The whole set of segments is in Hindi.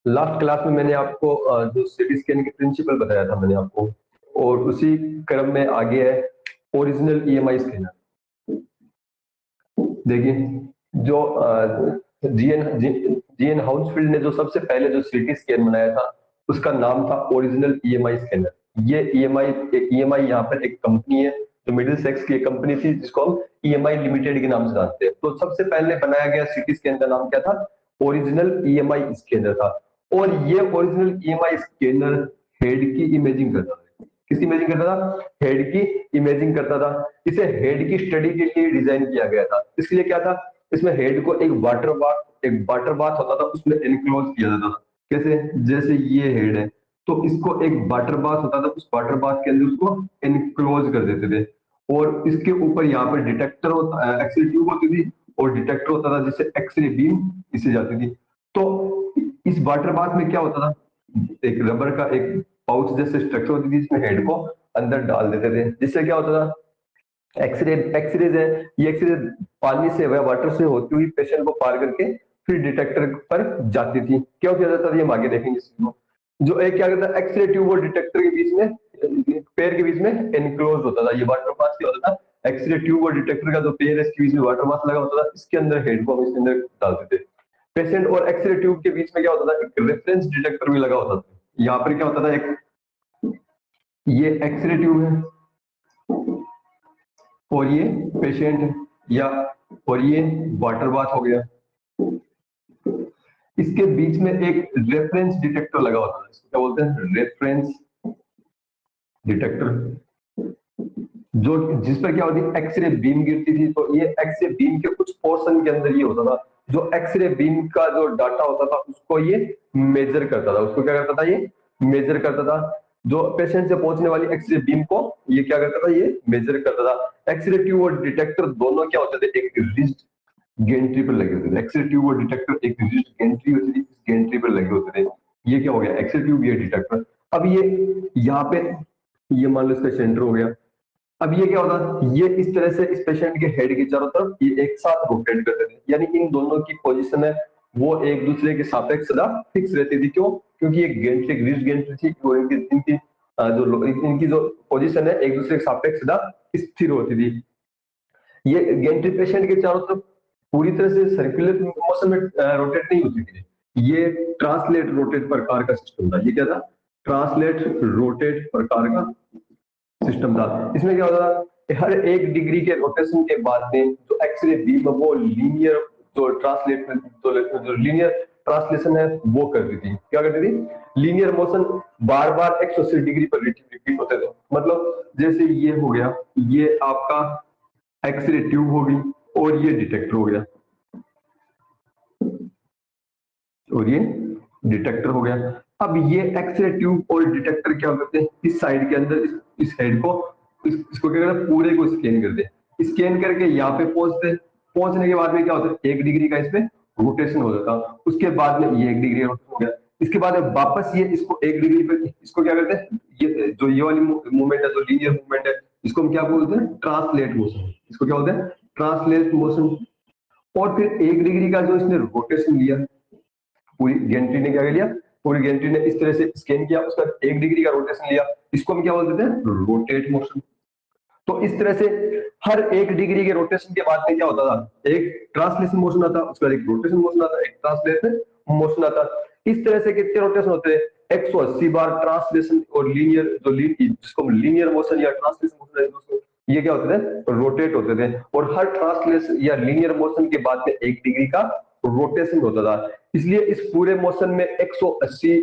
लास्ट क्लास में मैंने आपको जो सीटी स्कैन के प्रिंसिपल बताया था मैंने आपको, और उसी क्रम में आगे है ओरिजिनल ईएमआई स्कैनर। देखिए जो जीएन हाउसफील्ड ने जो सबसे पहले जो सीटी स्कैन बनाया था उसका नाम था ओरिजिनल ईएमआई स्कैनर। ये ईएमआई यहाँ पर एक कंपनी है जो मिडिल सेक्स की एक कंपनी थी जिसको हम ईएमआई लिमिटेड के नाम से जानते हैं। तो सबसे पहले बनाया गया सीटी स्कैन का नाम क्या था? ओरिजिनल ईएमआई स्कैनर था। और ये ओरिजिनल ईएमआई स्कैनर हेड की इमेजिंग करता था। किसकी इमेजिंग करता था? हेड की इमेजिंग करता था। इसे हेड की स्टडी के लिए डिजाइन किया गया था। इसलिए क्या था, इसमें हेड को एक वाटर बाथ होता था, उसमें एनक्लोज किया जाता था। कैसे? जैसे ये हेड है तो इसको एक वाटर बाथ होता था, उस वाटर बाथ के अंदर उसको एनक्लोज कर देते थे। और इसके ऊपर यहाँ पर डिटेक्टर होता, एक्सरे ट्यूब होती थी और डिटेक्टर होता था जिससे एक्सरे बीम इसे जाती थी। तो इस वाटर बाथ में क्या होता था, एक रबर का एक पाउच जैसे स्ट्रक्चर होती थी जिसमें हेड को अंदर डाल देते थे। जिससे क्या होता था, एक्सरेज है, ये एक्सरे पानी से वह वाटर से होती हुई पेशेंट को पार करके फिर डिटेक्टर पर जाती थी। क्यों किया जाता था ये हम आगे देखेंगे इसको। जो एक क्या कहता है, एक्सरे ट्यूब और डिटेक्टर के बीच में, पेयर के बीच में एनक्लोज होता था ये वाटर बाथ। क्या होता था, एक्सरे ट्यूब और डिटेक्टर का जो पेयर है इसके बीच में वाटर बाथ लगा होता था, इसके अंदर हेड को हम इसके अंदर डालते थे। पेशेंट और एक्सरे ट्यूब के बीच में क्या होता था, एक रेफरेंस डिटेक्टर भी लगा होता था। यहाँ पर क्या होता था, एक ये एक्सरे ट्यूब है और ये पेशेंट है, या और ये वाटर बाथ हो गया। इसके बीच में एक रेफरेंस डिटेक्टर लगा होता है, इसको क्या बोलते हैं? Reference detector. जो जिस पर क्या होती है, एक्सरे बीम गिरती थी। तो ये एक्सरे बीम के कुछ पोर्शन के अंदर ये होता था, जो एक्सरे बीम का जो डाटा होता था उसको ये मेजर करता था। उसको क्या करता था, ये मेजर करता था। जो पेशेंट से पहुंचने वाली एक्सरे बीम को ये क्या करता था, ये मेजर करता था। एक्सरे ट्यूब और डिटेक्टर दोनों क्या होते थे, एक रिस्ट गेंट्री पर लगे होते थे। एक्सरे ट्यूब और डिटेक्टर एक रिस्ट गेंट्री होती थी, इस गेंट्री पर लगे होते थे। ये क्या हो गया, एक्सरे ट्यूब, ये डिटेक्टर। अब ये यहाँ पे ये मान लो इसका सेंटर हो गया। अब ये क्या होता है, ये इस तरह से इस पेशेंट के हेड के चारों तरफ ये एक साथ रोटेट करते थे, यानी इन दोनों की पोजीशन है वो एक दूसरे के सापेक्ष सदा फिक्स रहती थी। क्यों? क्योंकि ये गेंट्री ग्रीस गेंट्री थी और इनकी जो पोजीशन है एक दूसरे के सापेक्ष सदा स्थिर होती थी। ये गेंट्री पेशेंट के चारों तरफ पूरी तरह से सर्कुलर मोशन में रोटेट नहीं होती थी। ये ट्रांसलेट रोटेट प्रकार का सिस्टम था। ये क्या था? ट्रांसलेट रोटेट प्रकार का सिस्टम था। इसमें क्या होता था, हर एक डिग्री के रोटेशन के बाद में जो एक्सरे बीम वो लीनियर जो लीनियर ट्रांसलेशन है वो करती थी। क्या करती थी? लीनियर मोशन बार बार 180 डिग्री पर रिपीट होते थे। मतलब जैसे ये हो गया, ये आपका एक्सरे ट्यूब होगी और ये डिटेक्टर हो गया और ये डिटेक्टर हो गया। अब ये एक्सरे ट्यूब और डिटेक्टर क्या करते हैं, इस साइड के अंदर इस हेड को इसको क्या करते हैं, पूरे को स्कैन करते हैं। स्कैन करके यहाँ पे पहुंचते हैं। पहुंचने के बाद में क्या होता है, 1 डिग्री का इसमें रोटेशन हो जाता। उसके बाद में ये 1 डिग्री रोटेशन हो गया। इसके बाद वापस ये इसको 1 डिग्री पे इसको क्या करते हैं, ये जो ये वाली मूवमेंट है, जो लीनियर मूवमेंट है, इसको हम क्या बोलते हैं? Translate motion. इसको क्या बोलते हैं? Translate motion. और फिर 1 डिग्री का जो इसने रोटेशन लिया, पूरी गेंट्री ने क्या लिया, पूरी गेंट्री ने इस तरह से स्कैन किया, उसका 1 डिग्री का रोटेशन लिया, इसको हम क्या बोलते हैं? Rotate motion. तो इस तरह से हर 1 डिग्री के रोटेशन के बाद में क्या होता था, एक ट्रांसलेशन मोशन आता, उसके बाद एक रोटेशन मोशन आता, एक ट्रांसलेशन मोशन आता। इस तरह से कितने रोटेशन होते हैं? 180 बार ट्रांसलेशन और लीनियर जिसको लीनियर मोशन या ट्रांसलेशन मोशन, ये क्या होते थे? रोटेट होते थे। और हर ट्रांसलेशन या लीनियर मोशन के बाद में 1 डिग्री का रोटेशन होता था। इसलिए इस पूरे मोशन में 180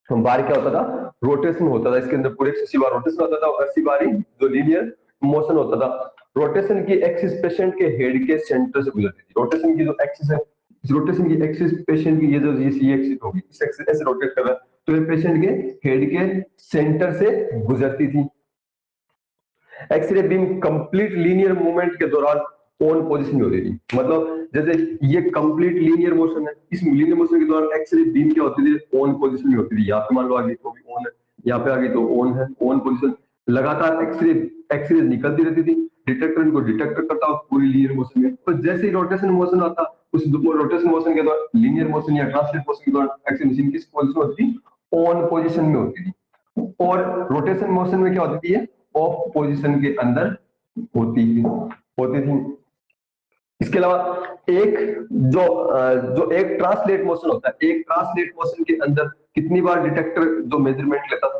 बार क्या होता था? रोटेशन होता था। इसके अंदर पूरे 180 बार रोटेशन होता था और 80 बार ही जो लीनियर मोशन होता था। रोटेशन की एक्सिस पेशेंट के हेड के सेंटर से गुजरती थी। रोटेशन की जो एक्सिस है, इस रोटेशन की एक्सिस पेशेंट की ये जो ये एक्सिस होगी, इस एक्सिस ऐसे रोटेट कर रहा है, तो ये पेशेंट के हेड के सेंटर से गुजरती थी। X-ray beam complete linear movement के दौरान ऑन पोजीशन में होती थी। मतलब जैसे ये कंप्लीट लीनियर मोशन है, इस लीनियर मोशन के दौरान एक्सरे बीम क्या होती थी? ऑन पोजीशन में होती थी। यहाँ पे मान लो आगे तो भी ऑन है, यहाँ पे आगे तो ऑन है, ऑन पोजीशन। लगातार एक्सरे निकलती रहती थी। डिटेक्टर इनको डिटेक्टर करता पूरी लीनियर मोशन में। तो जैसे ही रोटेशन मोशन आता उस रोटेशन मोशन के दौरान, लीनियर मोशन या ट्रांसलेट मोशन के दौरान एक्स रे मशीन किस पोजीशन में होती थी? ऑन पोजीशन में होती थी। और रोटेशन मोशन में क्या होती है? ऑफ पोजीशन के अंदर होती थी। इसके अलावा एक जो एक ट्रांसलेट मोशन होता है, एक ट्रांसलेट मोशन के अंदर कितनी बार डिटेक्टर जो मेजरमेंट लेता था,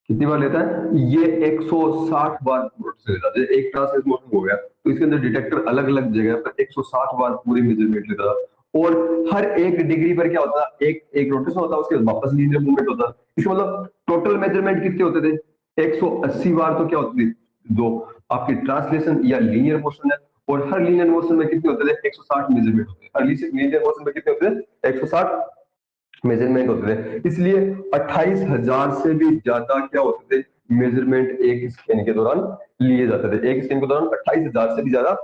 कितनी बार लेता है? ये 160 बार लेता है। एक ट्रांसलेट मोशन हो गया तो इसके अंदर डिटेक्टर अलग अलग जगह पर 160 बार पूरी मेजरमेंट लेता था। और हर एक डिग्री पर क्या होता है? एक रोटेशन होता है, उसके बाद वापस लीनियर मूवमेंट होता है। इसका मतलब टोटल मेजरमेंट कितने होते थे? 180 बार तो क्या होती थी जो आपकी ट्रांसलेशन या लीनियर मोशन है। और हर लीनियर मोशन में कितने होते थे? 160 मेजरमेंट होते थे। हर लीनियर मोशन में कितने होते थे? 160 मेजरमेंट होते थे। इसलिए 28,000 से भी ज्यादा क्या होते थे? मेजरमेंट एक स्कैन के दौरान लिए जाते थे। एक स्कैन के दौरान 28,000 से भी ज्यादा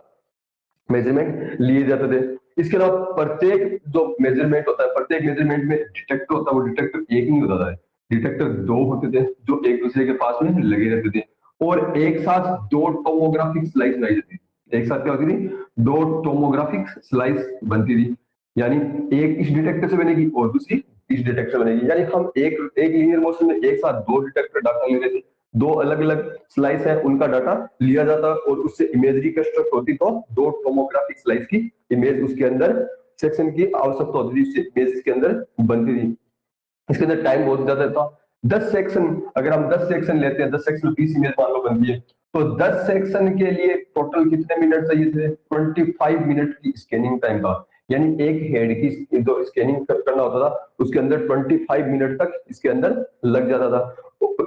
मेजरमेंट लिए जाते थे। इसके अलावा प्रत्येक जो मेजरमेंट होता है, प्रत्येक मेजरमेंट में डिटेक्टर होता है, वो डिटेक्टर एक नहीं होता था, डिटेक्टर दो होते थे जो एक दूसरे के पास में लगे रहते थे। और एक साथ दो टोमोग्राफिक स्लाइस बनाई जाती थी। एक साथ क्या होती थी? दो टोमोग्राफिक स्लाइस बनती थी। यानी एक इस डिटेक्टर से बनेगी और दूसरी इस डिटेक्टर से बनेगी। यानी हम एक लीनियर मोशन में एक साथ दो डिटेक्टर डाटा ले रहे थे, दो अलग अलग स्लाइस है उनका डाटा लिया जाता और उससे इमेज रिकंस्ट्रक्ट होती, तो दो टोमोग्राफिक स्लाइस की इमेज उसके अंदर सेक्शन की आवश्यकता होती थी, इमेज के अंदर बनती थी। इसके अंदर टाइम बहुत ज्यादा था। 10 सेक्शन, अगर हम 10 सेक्शन लेते हैं, 10 सेक्शन 20 इमेज मान लो बनती है, तो 10 सेक्शन के लिए टोटल कितने मिनट चाहिए थे? 25 मिनट की स्कैनिंग टाइम था। यानी एक हेड की जो स्कैनिंग करना होता था उसके अंदर 25 मिनट तक इसके अंदर लग जाता था।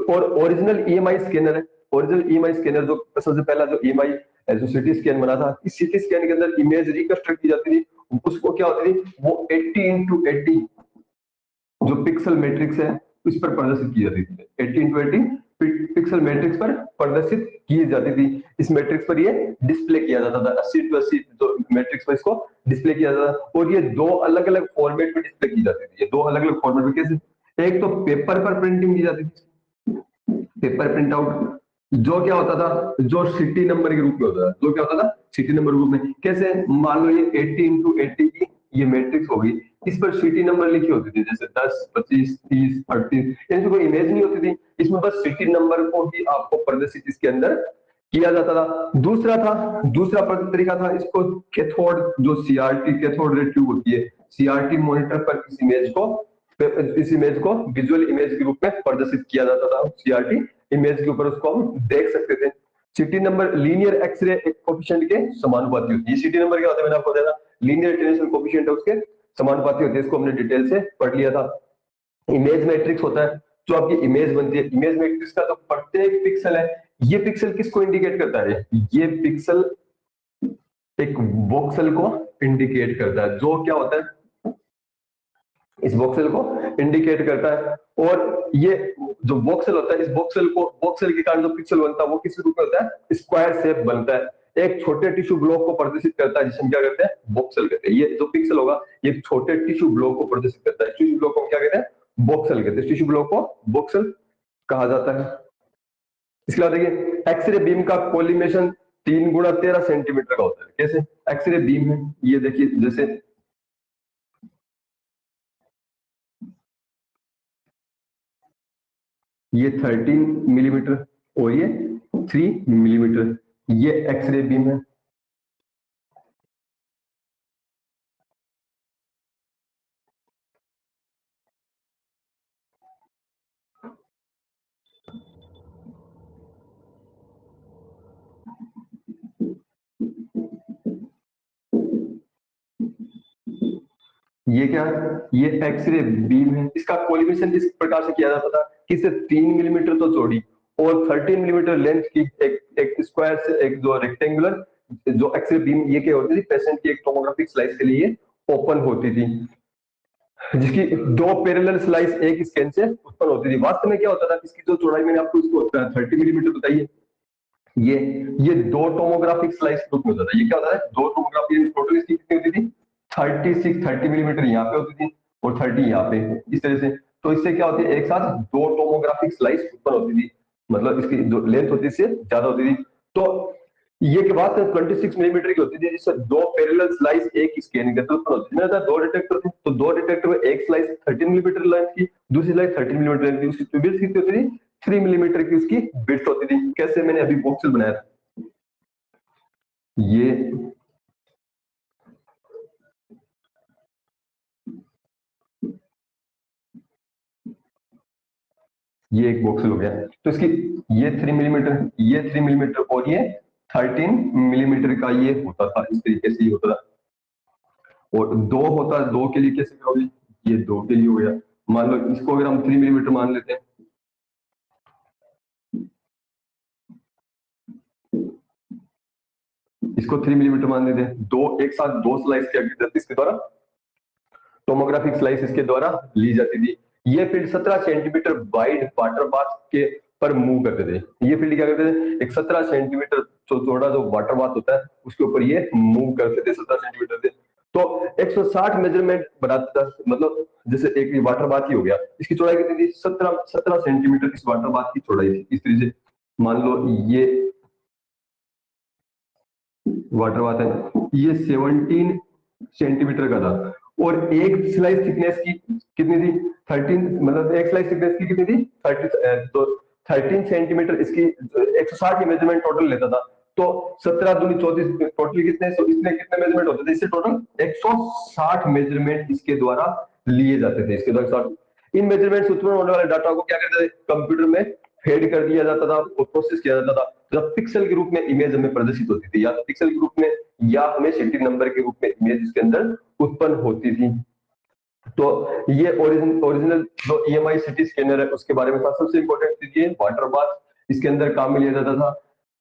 और ओरिजिनल ईएमआई स्कैनर है, ओरिजिनल ईएमआई स्कैनर जो सबसे पहला जो ईएमआई जो सिटी स्कैन बना था, इस सिटी स्कैन के अंदर इमेज रिकंस्ट्रक्ट की जाती थी। उसको क्या होती थी? वो 80x80 जो पिक्सल मैट्रिक्स है उस पर प्रदर्शित की जाती थी। 1820 पिक्सल मैट्रिक्स पर प्रदर्शित की जाती थी। इस मैट्रिक्स पर ये डिस्प्ले किया जाता था, 80x80 जो मैट्रिक्स पर इसको डिस्प्ले किया जाता था। और ये दो अलग अलग फॉर्मेट में डिस्प्ले की जाती थी। ये दो अलग अलग फॉर्मेट में कैसे? एक तो पेपर पर प्रिंटिंग की जाती थी, पेपर प्रिंट आउट, जो क्या होता था? जो सिटी नंबर के रूप में होता था। जो क्या होता था? सिटी नंबर रूप में। कैसे? मान लो ये 80x80 की ये मैट्रिक्स होगी, इस पर सिटी नंबर लिखी होती थी, जैसे 10, 25, 30, 38। इसमें कोई इमेज नहीं होती थी, इसमें बस सिटी नंबर को ही आपको प्रदर्शित इसके अंदर किया जाता था। दूसरा तरीका था, इसको कैथोड, जो सीआरटी कैथोड रे ट्यूब होती है, सीआरटी मॉनिटर पर इस इमेज को विजुअल इमेज के रूप में प्रदर्शित किया जाता था। सीआरटी इमेज के ऊपर उसको हम देख सकते थे। CT number linear x-ray coefficient के समानुपाती होती है। सिटी नंबर क्या होता है? मैंने आपको बताया, लीनियर टेंशन कोएफिशिएंट है उसके समानुपाती होती है। इसको हमने डिटेल से पढ़ लिया था। इमेज मैट्रिक्स होता है जो आपकी इमेज बनती है। इमेज मैट्रिक्स का तो प्रत्येक पिक्सल है, ये पिक्सल किसको इंडिकेट करता है? ये पिक्सल एक वोक्सल को इंडिकेट करता है। जो क्या होता है? इस वोक्सल को इंडिकेट करता है। और ये जो वोक्सल होता है, इस वोक्सल के कारण जो पिक्सल बनता है वो किस रूप में होता है? स्क्वायर शेप बनता है। एक छोटे टिश्यू ब्लॉक को प्रदर्शित करता है, जिसे हम क्या कहते हैं? वोक्सल कहते हैं। ये जो पिक्सल होगा ये छोटे टिश्यू ब्लॉक को प्रदर्शित करता है। टिश्यू ब्लॉक को क्या कहते हैं? वोक्सल कहते हैं। टिश्यू ब्लॉक को वोक्सल कहा जाता है। इसके बाद देखिए, एक्सरे बीम का कोलिमेशन 3x13 सेंटीमीटर का होता है। कैसे एक्सरे बीम है? ये देखिए, जैसे ये 13 मिलीमीटर और ये 3 मिलीमीटर, ये एक्सरे बीम है। ये क्या है? ये एक्सरे बीम है। इसका कोलिमेशन इस प्रकार से किया जाता था कि इसे 3 मिलीमीटर तो चौड़ी और 13 मिलीमीटर लेंथ की एक स्क्वायर से एक जो रेक्टेंगुलर जो एक्सरे बीम ये क्या होती थी? पेशेंट की एक टोमोग्राफिक स्लाइस के लिए ओपन होती थी, जिसकी दो पैरेलल स्लाइस एक स्कैन से उत्पन्न होती थी। वास्तव में क्या होता था? इसकी जो चौड़ाई मैंने आपको इसको 30 मिलीमीटर बताई है, ये दो टोमोग्राफिक स्लाइस के रूप में होता था। ये क्या होता है? दो टोमोग्राफी टोटल इसकी कितनी होती थी? 30 मिलीमीटर यहाँ पे होती थी और 30 यहाँ पे, इस तरह से। तो इससे क्या होती है? एक साथ दो टोमोग्राफिक स्लाइस उत्पन्न होती थी, मतलब इसकी जो लेंथ होती है इससे ज्यादा होती थी। तो ये के बाद 26 मिलीमीटर की होती थी, जिससे दो पैरेलल स्लाइस एक स्कैन करते मैंने बताया दो डिटेक्टर थे, तो दो डिटेक्टर में एक स्लाइस 13 मिलीमीटर लेंथ की, दूसरी स्लाइस 13 मिलीमीटर लेंथ की, उसकी विड्थ कितनी होती थी 3 मिलीमीटर की उसकी विड्थ होती थी। कैसे मैंने अभी बॉक्स बनाया था ये एक बॉक्स हो गया, तो इसकी ये 3 मिलीमीटर, ये 3 मिलीमीटर और ये 13 मिलीमीटर का ये होता था, इस तरीके से ये होता था। और दो होता है, दो के लिए कैसे करोगे, ये दो के लिए हो गया, मान लो इसको अगर हम 3 मिलीमीटर मान लेते हैं, इसको 3 मिलीमीटर मान लेते हैं, दो एक साथ दो स्लाइस क्या की जाती इसके द्वारा, टोमोग्राफिक स्लाइस इसके द्वारा ली जाती थी। ये field 17 centimetre wide water bath के पर मूव करते थे। ये फील्ड क्या करते थे, एक 17 सेंटीमीटर चौड़ा जो वाटर बाथ होता है उसके ऊपर ये मूव करते थे, 17 सेंटीमीटर थे। तो 160 मेजरमेंट बनाता था, मतलब जैसे एक वाटर बाथ ही हो गया, इसकी चौड़ाई कितनी थी 17 सेंटीमीटर इस वाटर बाथ की चौड़ाई थी। इस तरीके से मान लो ये वाटर बाथ है, ये 17 सेंटीमीटर का था, और एक स्लाइस थिकनेस की कितनी थी 13, मतलब एक स्लाइस थिकनेस की कितनी थी 30, तो 13 सेंटीमीटर इसकी 160 की मेजरमेंट टोटल लेता था। तो 17 दूनी 34 टोटल कितने, तो इसमें कितने मेजरमेंट होते थे, इससे टोटल 160 मेजरमेंट इसके द्वारा लिए जाते थे। इसके द्वारा इन मेजरमेंट से उत्पन्न होने वाले डाटा को क्या करते थे, कंप्यूटर में फेड कर दिया जाता था और प्रोसेस किया जाता था, जब पिक्सल के रूप में इमेज हमें प्रदर्शित होती थी, या तो पिक्सल के रूप में या हमें सिटी नंबर के रूप में इमेज इसके अंदर उत्पन्न होती थी। तो ये ओरिजिनल जो ईएमआई सिटी स्कैनर है उसके बारे में था। सबसे इंपॉर्टेंट चीज ये वाटर बाथ इसके अंदर काम में लिया जाता था।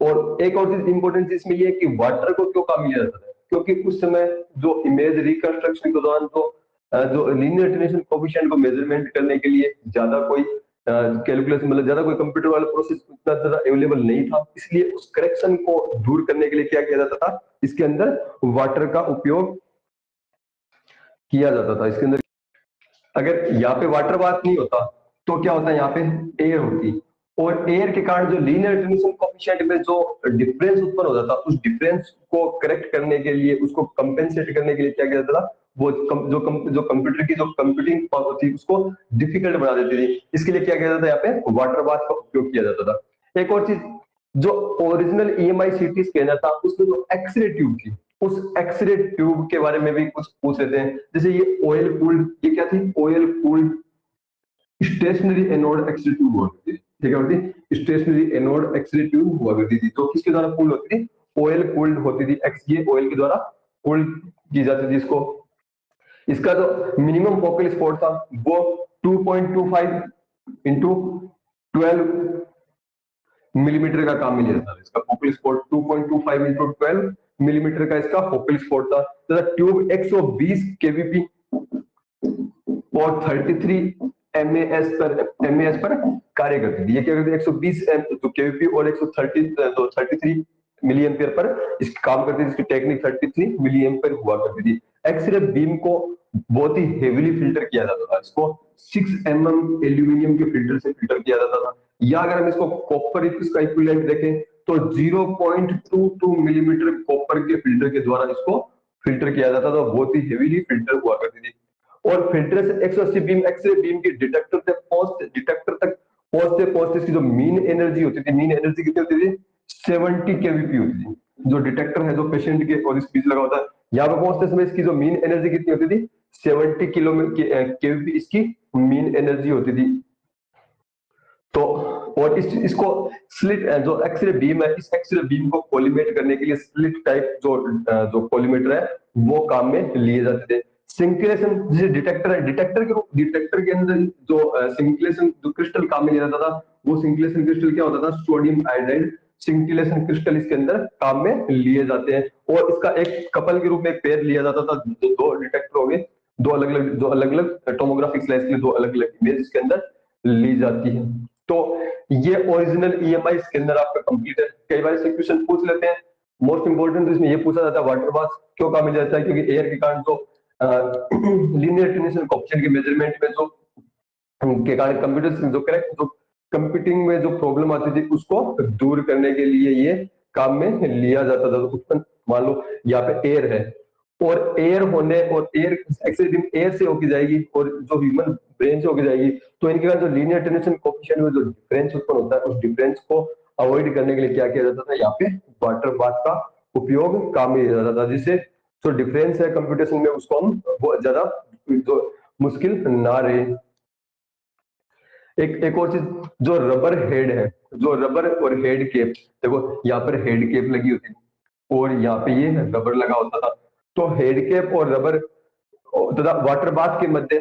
और एक और चीज इंपॉर्टेंट चीज में ये है कि वाटर को क्यों काम में लिया जाता था, क्योंकि उस समय जो इमेज रिकंस्ट्रक्शन के दौरान जो लीनियर अटेन्यूएशन कोएफिशिएंट को मेजरमेंट करने के लिए ज्यादा कोई कैलकुलेशन, मतलब ज्यादा कोई कंप्यूटर वाला प्रोसेस इतना ज्यादा अवेलेबल नहीं था, इसलिए उस करेक्शन को दूर करने के लिए क्या किया जाता था, इसके अंदर वाटर का उपयोग किया जाता था। इसके अंदर अगर यहाँ पे वाटर बाथ नहीं होता तो क्या होता है, यहाँ पे एयर होती, और एयर के कारण जो लीनियर अटेन्यूएशन कोएफिशिएंट में जो डिफरेंस उत्पन्न हो जाता, उस डिफरेंस को करेक्ट करने के लिए, उसको कंपेंसेट करने के लिए क्या किया जाता था, वो जो कंप्यूटर की जो कंप्यूटिंग पावर थी उसको डिफिकल्ट बना देती थी। इसके लिए क्या किया जाता है, यहाँ पे वाटर बाथ का उपयोग किया जाता था। एक और चीज, जो ओरिजिनल ईएमआई सीटी स्कैनर था उसमें जो एक्सरे ट्यूब थी, उस एक्सरे ट्यूब के बारे में भी कुछ पूछ लेते हैं। जैसे ये ऑयल कूल्ड, ये क्या थी, oil cooled stationary anode x-ray tube होती थी, ठीक है, स्टेशनरी एनोड एक्सरे ट्यूब हुआ करती थी, तो किसके द्वारा कूल्ड होती थी, ऑयल कूल्ड होती थी, ये ऑयल के द्वारा कूल्ड की जाती थी इसको। इसका जो मिनिमम फोकल स्पॉट था वो 2.25 इंटू 12 मिलीमीटर का काम मिल जाता है। इसका फोकल स्पॉट 2.25 इंटू 12 मिलीमीटर का इसका फोकल स्पॉट था, तथा ट्यूब 120 केवीपी और 33 एमएएस पर कार्य करती थी। ये क्या करती है, 120 केवीपी और 133 मिली एम्पियर पर इस काम करती थी। इसकी टेक्निक 33 मिली एम्पियर हुआ करती थी। एक्सरे बीम को बहुत ही हेवीली फिल्टर किया जाता था, इसको 6 mm एल्यूमिनियम के फिल्टर से फिल्टर किया जाता था, या अगर हम इसको कॉपर इसका इक्विवेलेंट देखें तो 0.22 मिलीमीटर कॉपर के फिल्टर के द्वारा इसको फिल्टर किया जाता था, बहुत ही हेवीली फिल्टर हुआ करती थी। और फिल्टर से 180 बीम एक्सरे बीम की डिटेक्टर तक पहुंचते इसकी जो मीन एनर्जी होती थी, मीन एनर्जी कितनी होती थी 70 केवीपी होती थी। जो डिटेक्टर है जो पेशेंट के और इस बीच लगा होता है, यहाँ पे पहुंचते समय इसकी जो मीन एनर्जी कितनी होती थी 70 केवीपी इसकी मीन एनर्जी होती थी। तो और इसको स्लिट जो एक्सरे बीम है, इस एक्सरे बीम को कोलिमेट करने के लिए स्लिट टाइप जो कोलिमेटर है वो काम में लिए जाते थे। सिंक्लेशन जैसे डिटेक्टर है, डिटेक्टर के अंदर जो सिंक्लेशन जो क्रिस्टल काम में लिया जाता था, वो सिंक्लेशन क्रिस्टल क्या होता था, सोडियम आयोडाइड सिंक्लेशन क्रिस्टल इसके अंदर काम में लिए जाते हैं। और इसका एक कपल के रूप में पेयर लिया जाता था, दो डिटेक्टर हो गए, दो अलग अलग टोमोग्राफिक स्लाइस के लिए दो अलग अलग इमेज इसके अंदर ली जाती है। तो ये ओरिजिनल ईएमआई स्कैनर आपका कंप्लीट है। कई बार इससे क्वेश्चन पूछ लेते हैं, मोस्ट इंपोर्टेंट तो इसमें ये पूछा जाता है वाटर बाथ क्यों काम में जाता है, क्योंकि एयर के कारण जो लीनियर अटेन्यूएशन कोएफिशिएंट की मेजरमेंट में जो के कारण कंप्यूटर जो करेक्ट जो कंप्यूटिंग में जो प्रॉब्लम आती थी उसको दूर करने के लिए ये काम में लिया जाता था। तो उत्पन्न, मान लो यहाँ पे एयर है, और एयर होने और एयर एक्सेलरेटिंग एयर से होके जाएगी और जो ह्यूमन ब्रेन से होके जाएगी, तो इनके कारण जो लीनियर टेंशन कोएफिशिएंट में जो डिफरेंस उत्पन्न होता है, उस डिफरेंस को अवॉइड करने के लिए क्या किया जाता था, यहाँ पे वाटर बाथ का उपयोग काम में लिया जाता था, जिससे जो डिफरेंस है कंप्यूटेशन में उसको हम बहुत ज्यादा जो मुश्किल ना रहे। एक और चीज, जो रबर हेड है, जो रबर और हेड केप, देखो यहाँ पर हेड केप लगी होती थी और यहाँ पे ये रबर लगा होता था। तो हेड केप और रबर तथा वाटर बाथ के मध्य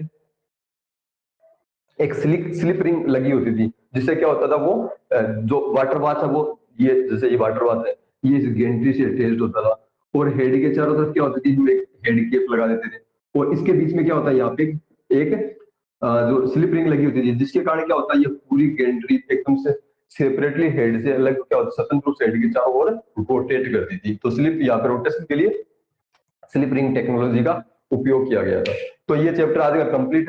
एक स्लिप रिंग लगी होती थी, जिससे क्या होता था, वो जो वाटर बाथ है वो, ये जैसे ये वाटर बाथ है, ये इस गेंट्री से अटैच्ड होता था, और हेड के चारों तरफ क्या होती थी, हम एक हेड केप लगा देते थे, और इसके बीच में क्या होता है, यहाँ पे एक जो स्लिप रिंग लगी होती थी, जिसके कारण क्या होता है, ये पूरी गेंट्री एकदम से सेपरेटली हेड से अलग क्या होता है, स्वतंत्र रूप से हेड के चारों ओर रोटेट करती थी। तो स्लिप, यहाँ पे रोटेशन के लिए स्लिप रिंग टेक्नोलॉजी का उपयोग किया गया था। तो ये चैप्टर आज का कंप्लीट है।